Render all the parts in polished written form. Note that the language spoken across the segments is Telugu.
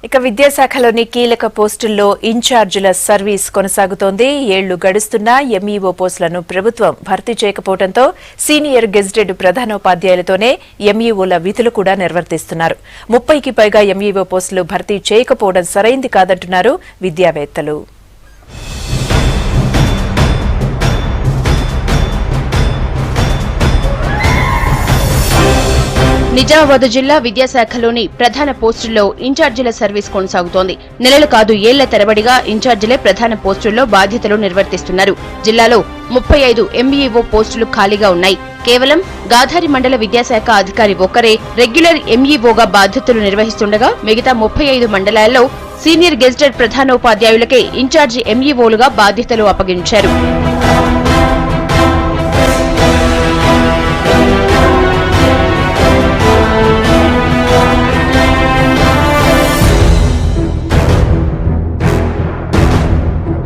ఇక విద్యాశాఖలోని కీలక పోస్టుల్లో ఇన్ఛార్జీల సర్వీస్ కొనసాగుతోంది. ఏళ్లు గడుస్తున్నా ఎంఈఓ పోస్టులను ప్రభుత్వం భర్తీ చేయకపోవడంతో సీనియర్ గెజిటెడ్ ప్రధానోపాధ్యాయులతోనే ఎంఈఓల విధులు కూడా నిర్వర్తిస్తున్నారు. 30కి పైగా ఎంఈఓ పోస్టులు భర్తీ చేయకపోవడం సరైంది కాదంటున్నారు విద్యావేత్తలు. నిజామాబాద్ జిల్లా విద్యాశాఖలోని ప్రధాన పోస్టుల్లో ఇన్ఛార్జీల సర్వీస్ కొనసాగుతోంది. నెలలు కాదు ఏళ్ల తరబడిగా ఇన్ఛార్జీలే ప్రధాన పోస్టుల్లో బాధ్యతలు నిర్వర్తిస్తున్నారు. జిల్లాలో 35 ఎంఈఓ పోస్టులు ఖాళీగా ఉన్నాయి. కేవలం గాధారి మండల విద్యాశాఖ అధికారి ఒక్కరే రెగ్యులర్ ఎంఈఓగా బాధ్యతలు నిర్వహిస్తుండగా మిగతా 35 మండలాల్లో సీనియర్ గెజిటెడ్ ప్రధానోపాధ్యాయులకే ఇన్ఛార్జి ఎంఈఓలుగా బాధ్యతలు అప్పగించారు.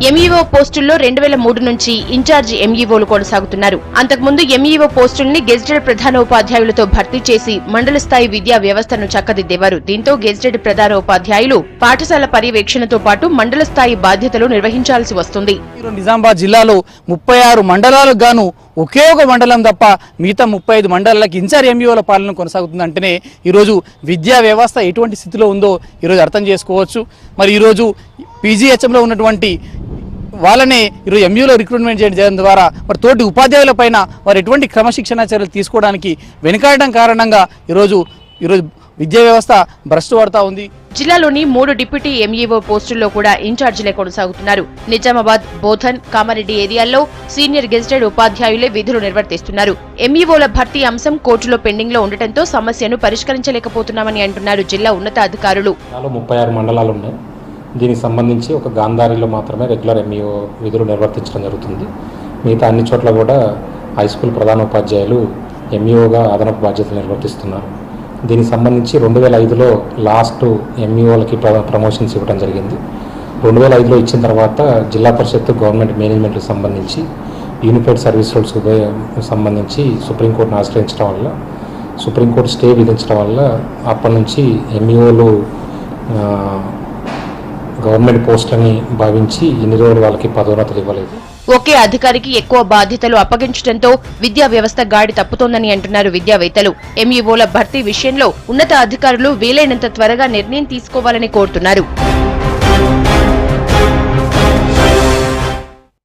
ఎంఈఓ పోస్టుల్లో 2003 నుంచి ఇన్ఛార్జి ఎంఈఓలు కొనసాగుతున్నారు. అంతకుముందు ఎంఈఓ పోస్టుల్ని గెజిటెడ్ ప్రధానోపాధ్యాయులతో భర్తీ చేసి మండల స్థాయి విద్యా వ్యవస్థను చక్కదిద్దేవారు. దీంతో గెజిటెడ్ ప్రధానోపాధ్యాయులు పాఠశాల పర్యవేక్షణతో పాటు మండల స్థాయి బాధ్యతలు నిర్వహించాల్సి వస్తుంది. నిజామాబాద్ జిల్లాలో 36 మండలాలకు గాను ఒకే ఒక మండలం తప్ప మిగతా 35 మండలాలకు ఇన్ఛార్జ్ ఎంఈఓల పాలన కొనసాగుతుందంటేనే ఈరోజు విద్యా వ్యవస్థ ఎటువంటి స్థితిలో ఉందో ఈరోజు అర్థం చేసుకోవచ్చు. మరి ఈరోజు పీజీహెచ్ఎంలో ఉన్నటువంటి వాళ్ళనే ఈరోజు ఎంఈఓలో రిక్రూట్మెంట్ చేయడం ద్వారా మరి తోటి ఉపాధ్యాయుల పైన వారు ఎటువంటి క్రమశిక్షణ చర్యలు తీసుకోవడానికి వెనుకాడడం కారణంగా ఈరోజు విద్యా వ్యవస్థ భ్రష్టు పడతా ఉంది. జిల్లాలోని 3 డిప్యూటీ ఎంఈఓ పోస్టుల్లో కూడా ఇన్ఛార్జీలే కొనసాగుతున్నారు. నిజామాబాద్, బోధన్, కామారెడ్డి ఏరియాల్లో సీనియర్ గెజిటెడ్ ఉపాధ్యాయులే విధులు నిర్వర్తిస్తున్నారు. ఎంఈఓల భర్తీ అంశం కోర్టులో పెండింగ్ లో ఉండటంతో సమస్యను పరిష్కరించలేకపోతున్నామని అంటున్నారు జిల్లా ఉన్నతాధికారులు. 36 మండలాలు ఉన్నాయి. దీనికి సంబంధించి ఒక గాంధారిలో మాత్రమే రెగ్యులర్ ఎంఈఓ విధులు నిర్వర్తించడం జరుగుతుంది. మిగతా అన్ని చోట్ల కూడా హై స్కూల్ ప్రధానోపాధ్యాయులు ఎంఈఓగా అదనపు బాధ్యతలు నిర్వర్తిస్తున్నారు. దీనికి సంబంధించి 2005లో లాస్ట్ ఎంఈఓలకి ప్రమోషన్స్ ఇవ్వడం జరిగింది. 2005లో ఇచ్చిన తర్వాత జిల్లా పరిషత్ గవర్నమెంట్ మేనేజ్మెంట్కి సంబంధించి యూనిఫైడ్ సర్వీస్ రూల్స్కి సంబంధించి సుప్రీంకోర్టును ఆశ్రయించడం వల్ల సుప్రీంకోర్టు స్టే విధించడం వల్ల అప్పటి నుంచి ఎంఈఓలు గవర్నమెంట్ పోస్టులని భావించి ఇన్ని రోజులు వాళ్ళకి పదోన్నతులు ఇవ్వలేదు. ఒకే అధికారికి ఎక్కువ బాధ్యతలు అప్పగించడంతో విద్యా వ్యవస్థ గాడి తప్పుతోందని అంటున్నారు విద్యావేత్తలు. ఎంఈఓల భర్తీ విషయంలో ఉన్నత అధికారులు వీలైనంత త్వరగా నిర్ణయం తీసుకోవాలని కోరుతున్నారు.